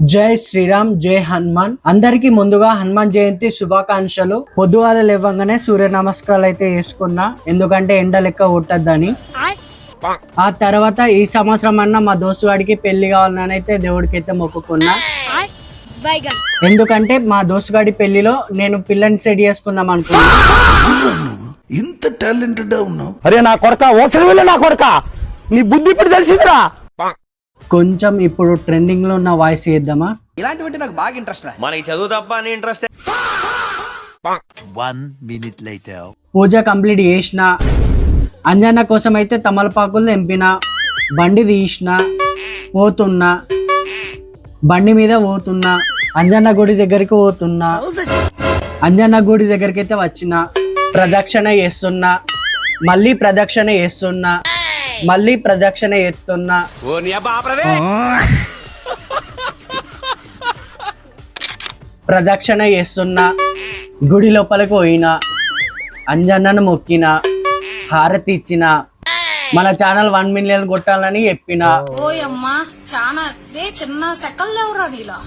జై శ్రీరామ్, జై హనుమాన్. అందరికి ముందుగా హనుమాన్ జయంతి శుభాకాంక్షలు. పొద్దుగాల లేవగానే సూర్య నమస్కారాలు అయితే వేసుకున్నా, ఎందుకంటే ఎండ లెక్క కొట్టద్దని. ఆ తర్వాత ఈ సంవత్సరం అన్న మా దోస్తు గాడికి పెళ్లి కావాలని అయితే దేవుడికి అయితే మొక్కుకున్నా. ఎందుకంటే మా దోస్తు గాడి పెళ్లిలో నేను పిల్లని సెట్ చేసుకుందాం అనుకున్నా. ఇంత టాలెంటెడ్ ఉన్నావు. అరే నా కొడక ఓసరి నా కొడక, నీ బుద్ధి ఇప్పుడు తెలిసిందిరా. కొంచెం ఇప్పుడు ట్రెండింగ్ లో ఉన్న వాయిస్ చేద్దామా? ఇలాంటివంటే నాకు బాగా ఇంట్రెస్ట్ రా. మనకి చదువు తప్ప అని ఇంట్రెస్ట్. 1 minute later. పూజ కంప్లీట్ చేసిన, అంజన్న కోసం అయితే తమలపాకులు తెంపిన, బండి తీసిన, పోతున్నా, బండి మీద పోతున్నా, అంజన్న గుడి దగ్గరికి పోతున్నా. అంజన్న గుడి దగ్గరికి అయితే వచ్చిన, ప్రదక్షిణ చేస్తున్నా, మళ్ళీ ప్రదక్షిణ చేస్తున్నా, మళ్ళీ ప్రదక్షిణ చేస్తున్నా. ప్రదక్షిణ చేస్తున్నా, గుడి లోపలికి పోయినా, అంజన్నను మొక్కిన, హారతి ఇచ్చిన, మన ఛానల్ 1 million కొట్టాలని చెప్పిన. ఓయమ్మా చాలా చిన్న సెకల్ లేవురా నీలా.